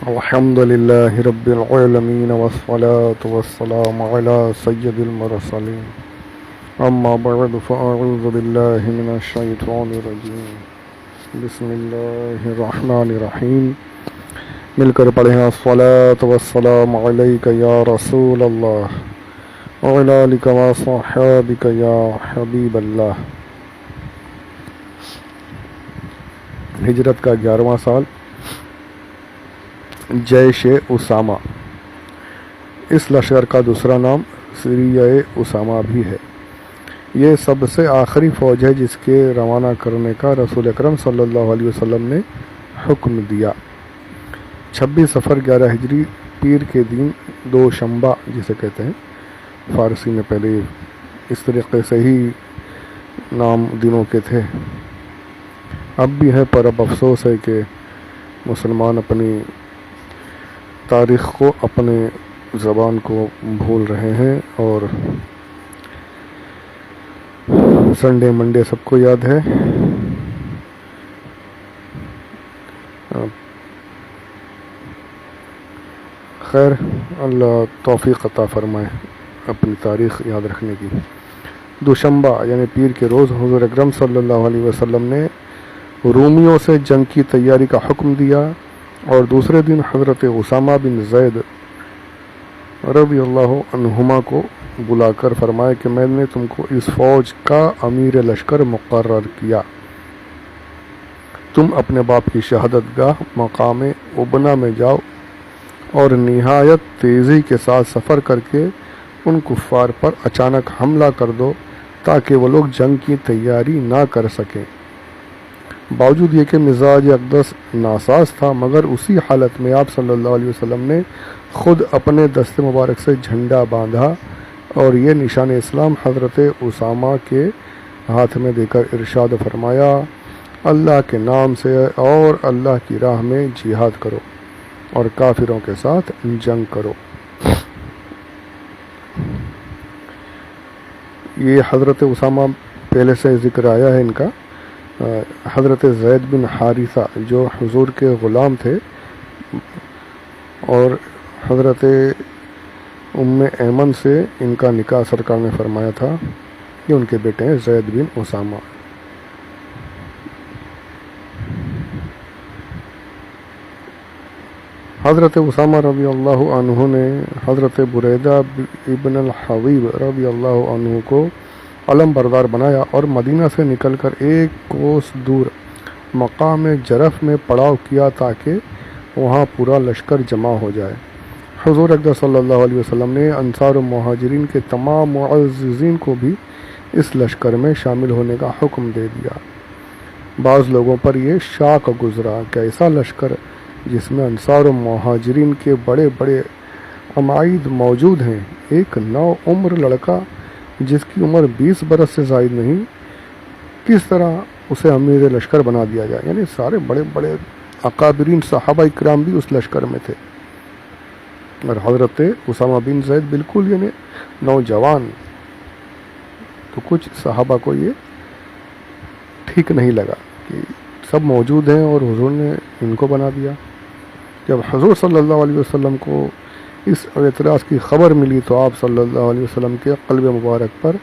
الحمد لله رب العالمين والصلاة والسلام على سيد المرسلين أما بعد فأعوذ بالله من الشيطان الرجيم بسم الله الرحمن الرحيم مل کر پڑھیں الصلاة والسلام علیک یا رسول اللہ وعلی آلک وصحابک یا حبیب اللہ۔ ہجرت کا 11واں سال، جیش اسامہ۔ اس لشکر کا دوسرا نام سریہ اسامہ بھی ہے۔ یہ سب سے آخری فوج ہے جس کے روانہ کرنے کا رسول اکرم صلی اللہ علیہ وسلم نے حکم دیا۔ 26 صفر 11 ہجری پیر کے دن دوشنبہ جسے کہتے ہیں، فارسی میں پہلے اس طریقے سے ہی نام دنوں کے تھے، اب بھی ہے، پر اب افسوس ہے کہ مسلمان اپنی تاریخ کو، اپنے زبان کو بھول رہے ہیں، اور سنڈے منڈے سب کو یاد ہے۔ خیر، اللہ توفیق عطا فرمائے اپنی تاریخ یاد رکھنے کی۔ دوشنبہ یعنی پیر کے روز حضور اکرم صلی اللہ علیہ وسلم نے رومیوں سے جنگ کی تیاری کا حکم دیا، اور دوسرے دن حضرت اسامہ بن زید رضی اللہ عنہما کو بلا کر فرمایا کہ میں نے تم کو اس فوج کا امیر لشکر مقرر کیا، تم اپنے باپ کی شہادت گاہ مقام ابنا میں جاؤ اور نہایت تیزی کے ساتھ سفر کر کے ان کفار پر اچانک حملہ کر دو تاکہ وہ لوگ جنگ کی تیاری نہ کر سکیں۔ باوجود یہ کہ مزاج اقدس ناساز تھا، مگر اسی حالت میں آپ صلی اللہ علیہ وسلم نے خود اپنے دست مبارک سے جھنڈا باندھا اور یہ نشان اسلام حضرت اسامہ کے ہاتھ میں دے کر ارشاد فرمایا، اللہ کے نام سے اور اللہ کی راہ میں جہاد کرو اور کافروں کے ساتھ جنگ کرو۔ یہ حضرت اسامہ پہلے سے ذکر آیا ہے ان کا۔ حضرت زید بن حارثہ جو حضور کے غلام تھے، اور حضرت ام ایمن سے ان کا نکاح سرکار نے فرمایا تھا، یہ ان کے بیٹے ہیں زید بن اسامہ۔ حضرت اسامہ رضی اللہ عنہ نے حضرت بریدہ ابن الحبیب رضی اللہ عنہ کو علم بردار بنایا اور مدینہ سے نکل کر 1 کوس دور مقام جرف میں پڑاؤ کیا تاکہ وہاں پورا لشکر جمع ہو جائے۔ حضور اکرم صلی اللہ علیہ وسلم نے انصار و مہاجرین کے تمام معززین کو بھی اس لشکر میں شامل ہونے کا حکم دے دیا۔ بعض لوگوں پر یہ شاق گزرا کہ ایسا لشکر جس میں انصار و مہاجرین کے بڑے بڑے عمائد موجود ہیں، ایک نو عمر لڑکا جس کی عمر 20 برس سے زائد نہیں، کس طرح اسے امیر لشکر بنا دیا جائے؟ یعنی سارے بڑے بڑے اکابرین صحابہ اکرام بھی اس لشکر میں تھے، اور حضرت اسامہ بن زید بالکل یعنی نوجوان، تو کچھ صحابہ کو یہ ٹھیک نہیں لگا کہ سب موجود ہیں اور حضور نے ان کو بنا دیا۔ جب حضور صلی اللہ علیہ وسلم کو اس اعتراض کی خبر ملی تو آپ صلی اللہ علیہ وسلم کے قلب مبارک پر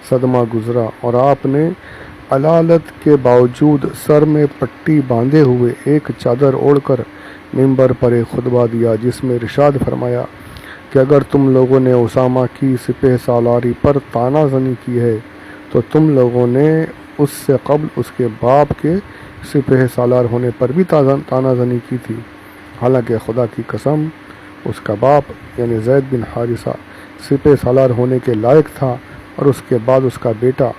صدمہ گزرا، اور آپ نے علالت کے باوجود سر میں پٹی باندھے ہوئے ایک چادر اوڑھ کر منبر پر ایک خطبہ دیا، جس میں ارشاد فرمایا کہ اگر تم لوگوں نے اسامہ کی سپہ سالاری پر طعنہ زنی کی ہے تو تم لوگوں نے اس سے قبل اس کے باپ کے سپہ سالار ہونے پر بھی طعنہ زنی کی تھی، حالانکہ خدا کی قسم اس کا باپ یعنی زید بن حارثہ سپہ سالار ہونے کے لائق تھا، اور اس کے بعد اس کا بیٹا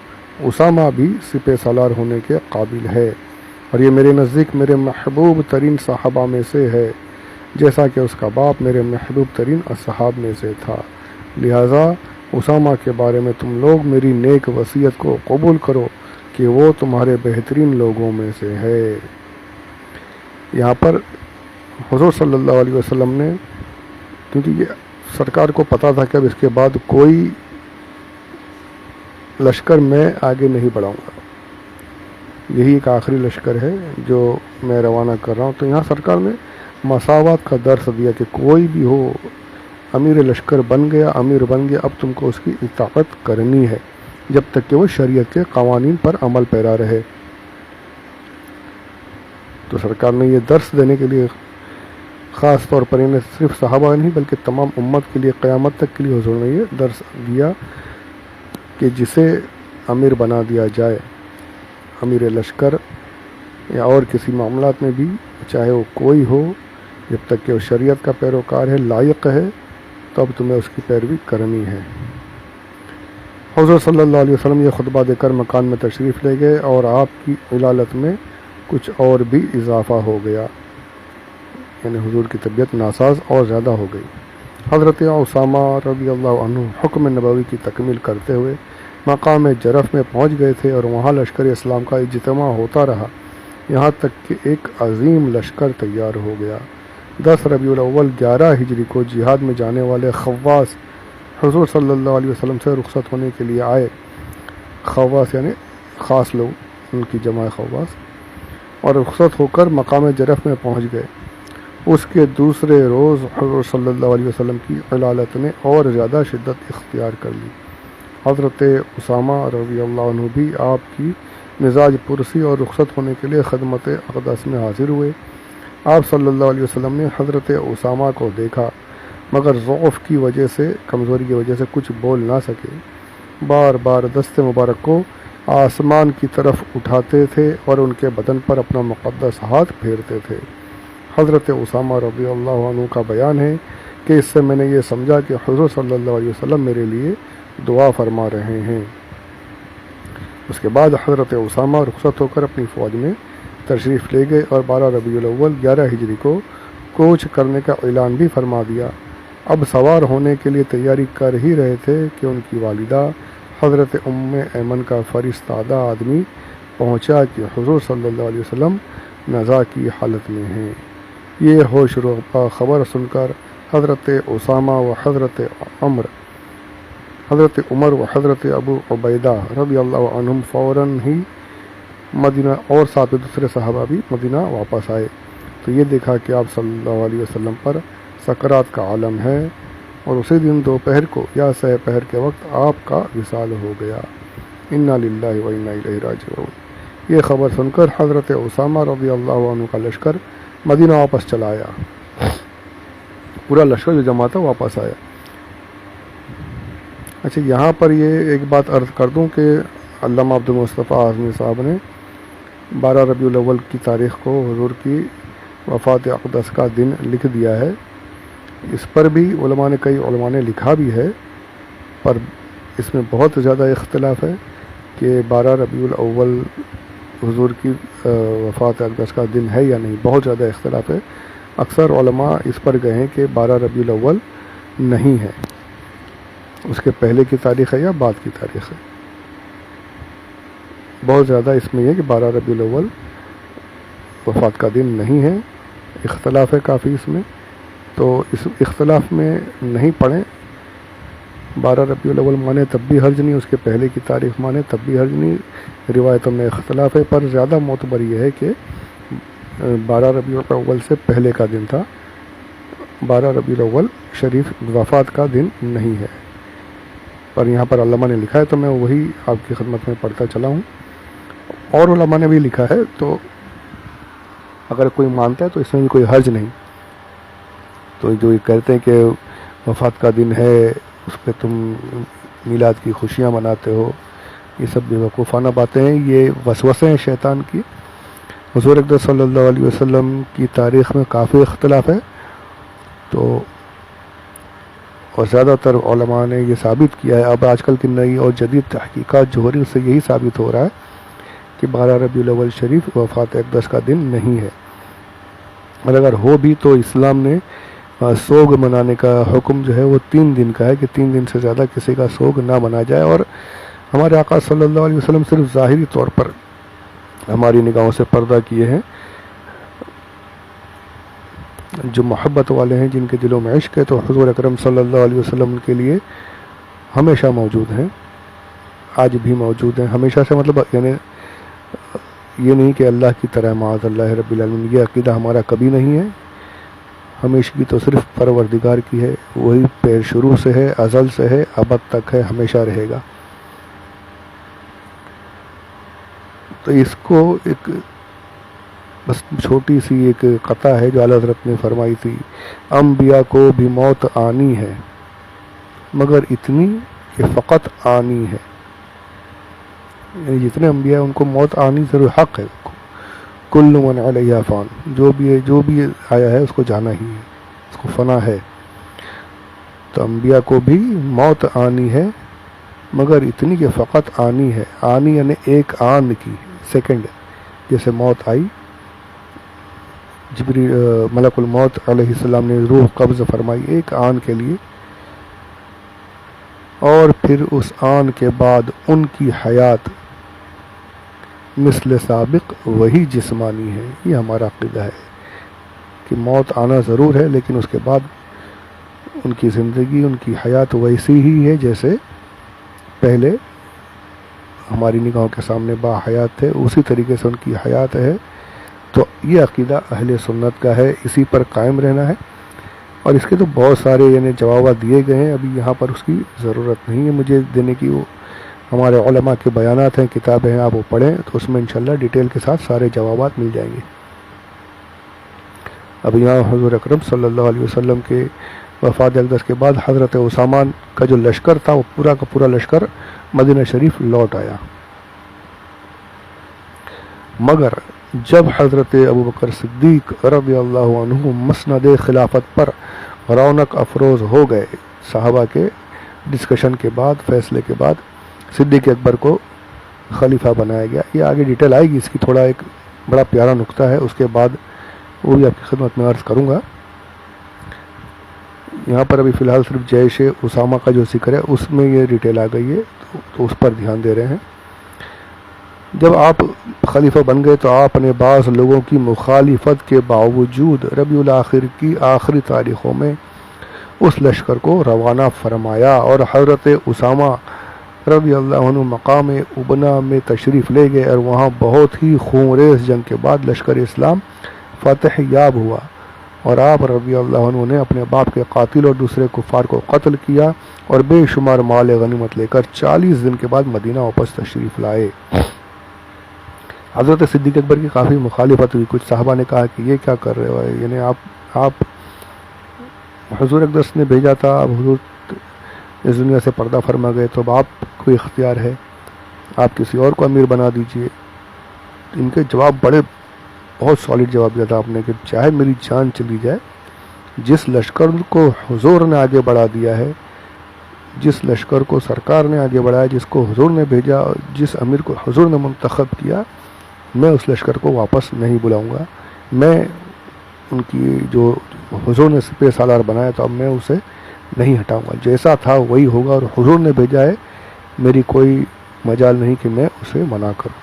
اسامہ بھی سپہ سالار ہونے کے قابل ہے، اور یہ میرے نزدیک میرے محبوب ترین صحابہ میں سے ہے، جیسا کہ اس کا باپ میرے محبوب ترین اصحاب میں سے تھا، لہٰذا اسامہ کے بارے میں تم لوگ میری نیک وصیت کو قبول کرو کہ وہ تمہارے بہترین لوگوں میں سے ہے۔ یہاں پر حضور صلی اللہ علیہ وسلم نے، کیونکہ یہ سرکار کو پتہ تھا کہ اب اس کے بعد کوئی لشکر میں آگے نہیں بڑھاؤں گا، یہی ایک آخری لشکر ہے جو میں روانہ کر رہا ہوں، تو یہاں سرکار نے مساوات کا درس دیا کہ کوئی بھی ہو امیر لشکر بن گیا، امیر بن گیا، اب تم کو اس کی اطاعت کرنی ہے جب تک کہ وہ شریعت کے قوانین پر عمل پیرا رہے۔ تو سرکار نے یہ درس دینے کے لیے خاص طور پر انہیں صرف صحابہ نہیں بلکہ تمام امت کے لیے قیامت تک کے لیے حضور نے یہ درس دیا کہ جسے امیر بنا دیا جائے، امیر لشکر یا اور کسی معاملات میں بھی، چاہے وہ کوئی ہو، جب تک کہ وہ شریعت کا پیروکار ہے، لائق ہے، تو اب تمہیں اس کی پیروی کرنی ہے۔ حضور صلی اللہ علیہ وسلم یہ خطبہ دے کر مکان میں تشریف لے گئے اور آپ کی علالت میں کچھ اور بھی اضافہ ہو گیا، یعنی حضور کی طبیعت ناساز اور زیادہ ہو گئی۔ حضرت اسامہ رضی اللہ عنہ حکم نبوی کی تکمیل کرتے ہوئے مقام جرف میں پہنچ گئے تھے اور وہاں لشکر اسلام کا اجتماع ہوتا رہا، یہاں تک کہ ایک عظیم لشکر تیار ہو گیا۔ 10 ربیع الاول 11 ہجری کو جہاد میں جانے والے خواص حضور صلی اللہ علیہ وسلم سے رخصت ہونے کے لیے آئے۔ خواص یعنی خاص لوگ، ان کی جمع خواص، اور رخصت ہو کر مقام جرف میں پہنچ گئے۔ اس کے دوسرے روز حضور صلی اللہ علیہ وسلم کی علالت نے اور زیادہ شدت اختیار کر لی۔ حضرت اسامہ رضی اللہ عنہ بھی آپ کی مزاج پرسی اور رخصت ہونے کے لیے خدمت اقدس میں حاضر ہوئے۔ آپ صلی اللہ علیہ وسلم نے حضرت اسامہ کو دیکھا مگر ضعف کی وجہ سے، کمزوری کی وجہ سے کچھ بول نہ سکے۔ بار بار دست مبارک کو آسمان کی طرف اٹھاتے تھے اور ان کے بدن پر اپنا مقدس ہاتھ پھیرتے تھے۔ حضرت اسامہ رضی اللہ عنہ کا بیان ہے کہ اس سے میں نے یہ سمجھا کہ حضور صلی اللہ علیہ وسلم میرے لیے دعا فرما رہے ہیں۔ اس کے بعد حضرت اسامہ رخصت ہو کر اپنی فوج میں تشریف لے گئے اور 12 ربیع الاول 11 ہجری کو کوچ کرنے کا اعلان بھی فرما دیا۔ اب سوار ہونے کے لیے تیاری کر ہی رہے تھے کہ ان کی والدہ حضرت ام ایمن کا فرستادہ آدمی پہنچا کہ حضور صلی اللہ علیہ وسلم نزا کی حالت میں ہیں۔ یہ ہوش ربا خبر سن کر حضرت اسامہ و حضرت عمر و حضرت ابو عبیدہ رضی اللہ عنہم فوراً ہی مدینہ، اور ساتھ دوسرے صحابہ بھی مدینہ واپس آئے تو یہ دیکھا کہ آپ صلی اللہ علیہ وسلم پر سکرات کا عالم ہے، اور اسی دن دوپہر کو یا سہ پہر کے وقت آپ کا وصال ہو گیا۔ انا للہ و انا الیہ راجعون۔ یہ خبر سن کر حضرت اسامہ رضی اللہ عنہ کا لشکر مدینہ واپس چلا آیا، پورا لشکر جو جمع تھا واپس آیا۔ اچھا، یہاں پر یہ ایک بات عرض کر دوں کہ علامہ عبد المصطفیٰ اعظمی صاحب نے 12 ربیع الاول کی تاریخ کو حضور کی وفات اقدس کا دن لکھ دیا ہے۔ اس پر بھی کئی علماء نے لکھا بھی ہے، پر اس میں بہت زیادہ اختلاف ہے کہ 12 ربیع الاول حضور کی وفات اقدس کا دن ہے یا نہیں، بہت زیادہ اختلاف ہے۔ اکثر علماء اس پر گئے ہیں کہ 12 ربیع الاول نہیں ہے، اس کے پہلے کی تاریخ ہے یا بعد کی تاریخ ہے۔ بہت زیادہ اس میں یہ کہ 12 ربیع الاول وفات کا دن نہیں ہے، اختلاف ہے کافی اس میں، تو اس اختلاف میں نہیں پڑھیں۔ 12 ربیع الاول مانے تب بھی حرج نہیں، اس کے پہلے کی تاریخ مانے تب بھی حرج نہیں، روایتوں میں اختلاف ہے، پر زیادہ معتبر یہ ہے کہ 12 ربیع الاول سے پہلے کا دن تھا، 12 ربیع الاول شریف وفات کا دن نہیں ہے۔ پر یہاں پر علماء نے لکھا ہے تو میں وہی آپ کی خدمت میں پڑھتا چلا ہوں، اور علماء نے بھی لکھا ہے، تو اگر کوئی مانتا ہے تو اس میں بھی کوئی حرج نہیں۔ تو جو یہ کہتے ہیں کہ وفات کا دن ہے اس پہ تم میلاد کی خوشیاں مناتے ہو، یہ سب بے وقوفانہ باتیں ہیں، یہ وسوسے ہیں شیطان کی۔ حضور اقدس صلی اللہ علیہ وسلم کی تاریخ میں کافی اختلاف ہے، تو اور زیادہ تر علماء نے یہ ثابت کیا ہے، اب آج کل کی نئی اور جدید تحقیقات جو ہو رہی ہیں اس سے یہی ثابت ہو رہا ہے کہ 12 ربیع الاول شریف وفات اقدس کا دن نہیں ہے، اور اگر ہو بھی تو اسلام نے سوگ منانے کا حکم جو ہے وہ 3 دن کا ہے کہ 3 دن سے زیادہ کسی کا سوگ نہ منا جائے، اور ہمارے آقا صلی اللہ علیہ وسلم صرف ظاہری طور پر ہماری نگاہوں سے پردہ کیے ہیں، جو محبت والے ہیں جن کے دلوں میں عشق ہے تو حضور اکرم صلی اللہ علیہ وسلم ان کے لیے ہمیشہ موجود ہیں، آج بھی موجود ہیں۔ ہمیشہ سے مطلب یعنی یہ نہیں کہ اللہ کی طرح معاذ اللہ رب العالمین، یہ عقیدہ ہمارا کبھی نہیں ہے ہمیشگی تو صرف پروردگار کی ہے، وہی پیر شروع سے ہے، ازل سے ہے، ابد تک ہے، ہمیشہ رہے گا۔ تو اس کو ایک بس چھوٹی سی ایک قطع ہے جو اعلیٰ حضرت نے فرمائی تھی، انبیاء کو بھی موت آنی ہے مگر اتنی کہ فقط آنی ہے، یعنی جتنے انبیاء ہیں ان کو موت آنی ضرور حق ہے، کل من علیہ فان، جو بھی آیا ہے اس کو جانا ہی ہے، اس کو فنا ہے۔ تو انبیاء کو بھی موت آنی ہے مگر اتنی کہ فقط آنی ہے، آنی یعنی ایک آن کی، سیکنڈ، جیسے موت آئی، ملک الموت علیہ السلام نے روح قبض فرمائی ایک آن کے لیے، اور پھر اس آن کے بعد ان کی حیات مثل سابق وہی جسمانی ہے۔ یہ ہمارا عقیدہ ہے کہ موت آنا ضرور ہے لیکن اس کے بعد ان کی زندگی، ان کی حیات ویسی ہی ہے جیسے پہلے ہماری نگاہوں کے سامنے با حیات تھے، اسی طریقے سے ان کی حیات ہے۔ تو یہ عقیدہ اہل سنت کا ہے، اسی پر قائم رہنا ہے، اور اس کے تو بہت سارے یعنی جوابات دیے گئے ہیں، ابھی یہاں پر اس کی ضرورت نہیں ہے مجھے دینے کی، وہ ہمارے علماء کے بیانات ہیں، کتابیں ہیں، آپ وہ پڑھیں تو اس میں انشاءاللہ ڈیٹیل کے ساتھ سارے جوابات مل جائیں گے۔ اب یہاں حضور اکرم صلی اللہ علیہ وسلم کے وفات اقدس کے بعد حضرت اسامہ کا جو لشکر تھا وہ پورا کا پورا لشکر مدینہ شریف لوٹ آیا، مگر جب حضرت ابوبکر صدیق رضی اللہ عنہ مسند خلافت پر رونق افروز ہو گئے، صحابہ کے ڈسکشن کے بعد، فیصلے کے بعد صدیق اکبر کو خلیفہ بنایا گیا۔ یہ آگے ڈیٹیل آئے گی اس کی، تھوڑا ایک بڑا پیارا نقطہ ہے، اس کے بعد وہ بھی آپ کی خدمت میں عرض کروں گا۔ یہاں پر ابھی فی الحال صرف جیش اسامہ کا جو ذکر ہے اس میں یہ ڈیٹیل آ گئی ہے، تو اس پر دھیان دے رہے ہیں۔ جب آپ خلیفہ بن گئے تو آپ نے بعض لوگوں کی مخالفت کے باوجود ربیع الاخر کی آخری تاریخوں میں اس لشکر کو روانہ فرمایا، اور حضرت اسامہ رضی اللہ عنہ مقام ابنا میں تشریف لے گئے، اور وہاں بہت ہی خونریز جنگ کے بعد لشکر اسلام فتح یاب ہوا، اور آپ رضی اللہ عنہ نے اپنے باپ کے قاتل اور دوسرے کفار کو قتل کیا، اور بے شمار مال غنیمت لے کر 40 دن کے بعد مدینہ واپس تشریف لائے۔ حضرت صدیق اکبر کی کافی مخالفت ہوئی، کچھ صحابہ نے کہا کہ یہ کیا کر رہے ہو، یعنی آپ حضور اقدس نے بھیجا تھا، اب حضور اس دنیا سے پردہ فرما گئے تو اب آپ کو اختیار ہے، آپ کسی اور کو امیر بنا دیجئے۔ ان کے جواب بہت سالڈ جواب دیا تھا آپ نے کہ چاہے میری جان چلی جائے، جس لشکر کو حضور نے آگے بڑھا دیا ہے، جس لشکر کو سرکار نے آگے بڑھایا، جس کو حضور نے بھیجا، جس امیر کو حضور نے منتخب کیا، میں اس لشکر کو واپس نہیں بلاؤں گا، میں ان کی جو حضور نے سپہ سالار بنایا تو اب میں اسے نہیں ہٹاؤں گا، جیسا تھا وہی ہوگا، اور حضور نے بھیجا ہے، میری کوئی مجال نہیں کہ میں اسے منع کروں،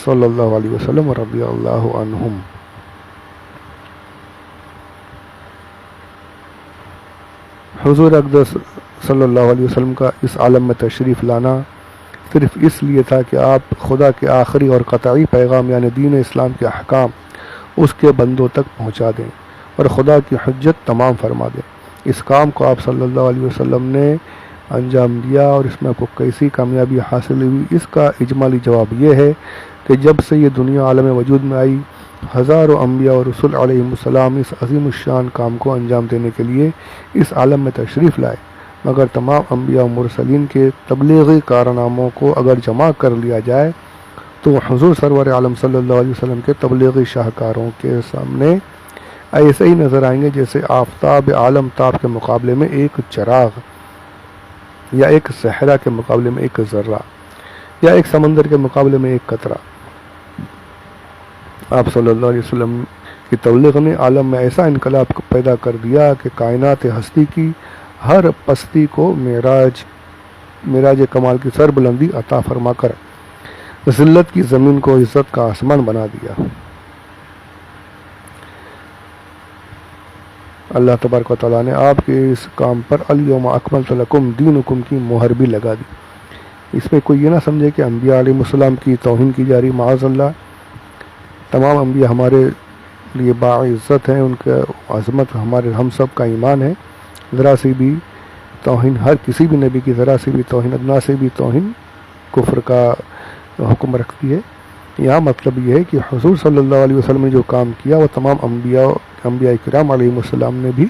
صلی اللہ علیہ وسلم رضی اللہ عنہم۔ حضور اقدس صلی اللہ علیہ وسلم کا اس عالم میں تشریف لانا صرف اس لیے تھا کہ آپ خدا کے آخری اور قطعی پیغام یعنی دین اسلام کے احکام اس کے بندوں تک پہنچا دیں اور خدا کی حجت تمام فرما دیں۔ اس کام کو آپ صلی اللہ علیہ وسلم نے انجام دیا، اور اس میں آپ کو کیسی کامیابی حاصل ہوئی، اس کا اجمالی جواب یہ ہے کہ جب سے یہ دنیا عالم وجود میں آئی، ہزاروں انبیاء اور رسول علیہم السلام اس عظیم الشان کام کو انجام دینے کے لیے اس عالم میں تشریف لائے، مگر تمام انبیاء و مرسلین کے تبلیغی کارناموں کو اگر جمع کر لیا جائے تو حضور سرور عالم صلی اللہ علیہ وسلم کے تبلیغی شاہکاروں کے سامنے ایسے ہی نظر آئیں گے جیسے آفتاب عالم تاب کے مقابلے میں ایک چراغ، یا ایک صحرا کے مقابلے میں ایک ذرہ، یا ایک سمندر کے مقابلے میں ایک قطرہ۔ آپ صلی اللہ علیہ وسلم کی تبلیغ نے عالم میں ایسا انقلاب پیدا کر دیا کہ کائنات ہستی کی ہر پستی کو معراج کمال کی سر بلندی عطا فرما کر ذلت کی زمین کو عزت کا آسمان بنا دیا۔ اللہ تبارک و تعالیٰ نے آپ کے اس کام پر الیوم اکملت لکم دینکم کی مہر بھی لگا دی۔ اس میں کوئی یہ نہ سمجھے کہ انبیاء علیہ السلام کی توہین کی جا رہی، معاذ اللہ، تمام انبیاء ہمارے لیے باعزت ہیں، ان کا عظمت ہم سب کا ایمان ہے۔ ذرا سی بھی توہین، ہر کسی بھی نبی کی ذرا سی بھی توہین، ادنا سے بھی توہین کفر کا حکم رکھتی ہے۔ یہاں مطلب یہ ہے کہ حضور صلی اللہ علیہ وسلم نے جو کام کیا وہ تمام انبیاء کرام علیہ السلام نے بھی،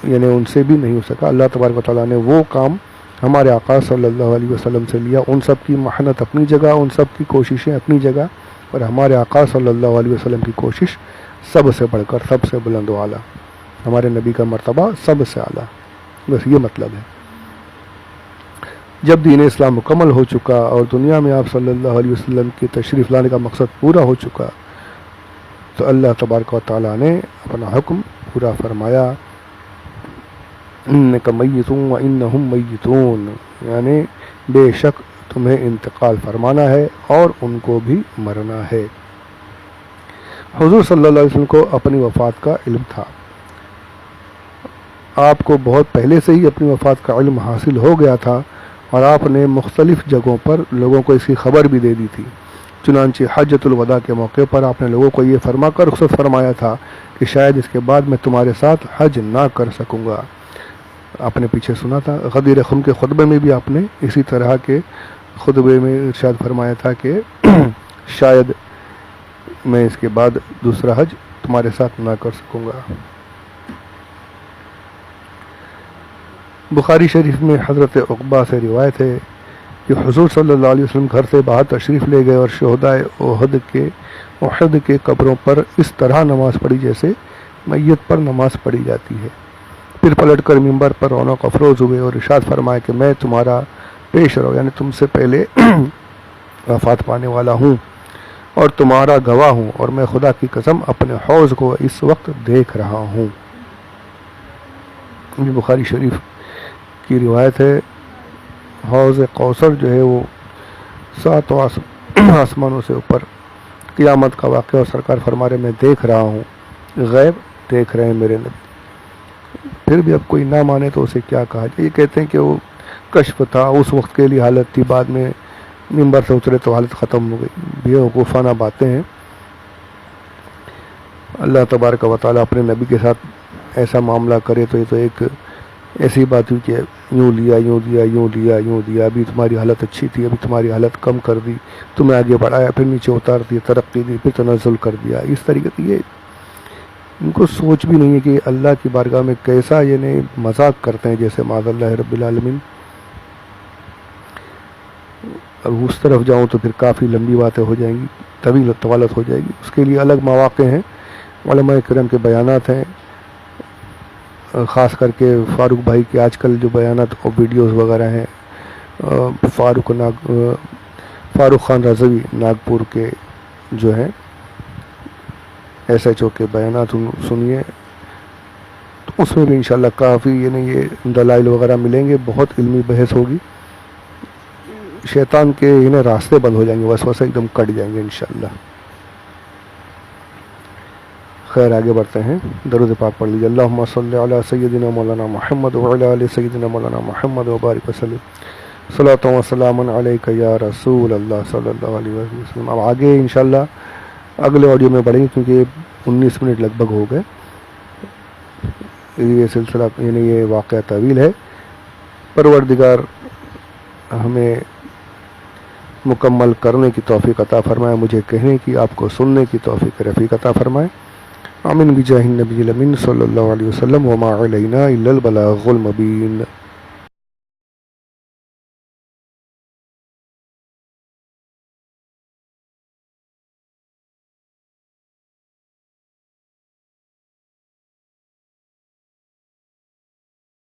یعنی ان سے بھی نہیں ہو سکا۔ اللہ تبارک و تعالیٰ نے وہ کام ہمارے آقا صلی اللہ علیہ وسلم سے لیا۔ ان سب کی محنت اپنی جگہ، ان سب کی کوششیں اپنی جگہ، اور ہمارے آقا صلی اللہ علیہ وسلم کی کوشش سب سے بڑھ کر، سب سے بلند و اعلیٰ، ہمارے نبی کا مرتبہ سب سے اعلیٰ۔ بس یہ مطلب ہے۔ جب دین اسلام مکمل ہو چکا اور دنیا میں آپ صلی اللہ علیہ وسلم کی تشریف لانے کا مقصد پورا ہو چکا، تو اللہ تبارک و تعالیٰ نے اپنا حکم پورا فرمایا، انک میتون و انہم میتون، یعنی بے شک تمہیں انتقال فرمانا ہے اور ان کو بھی مرنا ہے۔ حضور صلی اللہ علیہ وسلم کو اپنی وفات کا علم تھا، آپ کو بہت پہلے سے ہی اپنی وفات کا علم حاصل ہو گیا تھا، اور آپ نے مختلف جگہوں پر لوگوں کو اس کی خبر بھی دے دی تھی۔ چنانچہ حجۃ الوداع کے موقع پر آپ نے لوگوں کو یہ فرما کر رخصت فرمایا تھا کہ شاید اس کے بعد میں تمہارے ساتھ حج نہ کر سکوں گا۔ آپ نے پیچھے سنا تھا غدیر خم کے خطبے میں بھی آپ نے اسی طرح کے خطبے میں ارشاد فرمایا تھا کہ شاید میں اس کے بعد دوسرا حج تمہارے ساتھ نہ کر سکوں گا۔ بخاری شریف میں حضرت عقبہ سے روایت ہے کہ حضور صلی اللہ علیہ وسلم گھر سے باہر تشریف لے گئے اور شہدائے احد کے قبروں پر اس طرح نماز پڑھی جیسے میت پر نماز پڑھی جاتی ہے۔ پھر پلٹ کر ممبر پر رونق افروز ہوئے اور ارشاد فرمایا کہ میں تمہارا پیش رو، یعنی تم سے پہلے وفات پانے والا ہوں اور تمہارا گواہ ہوں، اور میں خدا کی قسم اپنے حوض کو اس وقت دیکھ رہا ہوں۔ یہ بخاری شریف کی روایت ہے۔ حوض کوثر جو ہے وہ 7 آسمانوں سے اوپر، قیامت کا واقعہ، اور سرکار فرما رہے میں دیکھ رہا ہوں، غیب دیکھ رہے ہیں میرے نبی۔ پھر بھی اب کوئی نہ مانے تو اسے کیا کہا جائے۔ یہ کہتے ہیں کہ وہ کشف تھا، اس وقت کے لیے حالت تھی، بعد میں ممبر سے اترے تو حالت ختم ہو گئی۔ بے وقوفانہ باتیں ہیں۔ اللہ تبارک و تعالیٰ اپنے نبی کے ساتھ ایسا معاملہ کرے تو یہ تو ایک ایسی بات ہوئی کہ یوں لیا یوں دیا یوں لیا یوں دیا، ابھی تمہاری حالت اچھی تھی، ابھی تمہاری حالت کم کر دی، تمہیں آگے بڑھایا، پھر نیچے اتار دیا، ترقی دی، پھر تنزل کر دیا۔ اس طریقے سے یہ ان کو سوچ بھی نہیں ہے کہ اللہ کی بارگاہ میں کیسا یعنی مذاق کرتے ہیں، جیسے معاذ اللہ رب العالمین۔ اب اس طرف جاؤں تو پھر کافی لمبی باتیں ہو جائیں گی، طویل طوالت ہو جائے گی، اس کے لیے الگ مواقع ہیں، علماء کرام کے بیانات ہیں، خاص کر کے فاروق بھائی کے آج کل جو بیانات اور ویڈیوز وغیرہ ہیں، فاروق خان رضوی ناگپور کے جو ہیں ایس ایچ او کے بیانات سنیے، تو اس میں بھی انشاءاللہ کافی یعنی یہ دلائل وغیرہ ملیں گے، بہت علمی بحث ہوگی، شیطان کے انہیں راستے بند ہو جائیں گے، وسوسے ایک دم کٹ جائیں گے انشاءاللہ۔ خیر آگے بڑھتے ہیں، درود پاک پڑھ لیجیے۔ اللہم صلی علی سیدنا مولانا محمد وعلی آل سیدنا مولانا محمد وبارک وسلم، صلاۃ و سلام علیک یا رسول اللہ صلی اللہ علیہ وسلم۔ اب آگے انشاءاللہ اگلے آڈیو میں بڑھیں گے، کیونکہ 19 منٹ لگ بھگ ہو گئے، یہ سلسلہ یعنی یہ واقعہ طویل ہے۔ پروردگار ہمیں مکمل کرنے کی توفیق عطا فرمائے، مجھے کہنے کی، آپ کو سننے کی توفیق رفیق عطا فرمائے۔ آمین بجاہ النبی الامین صلی اللہ علیہ وسلم، وما علینا الا البلاغ المبین۔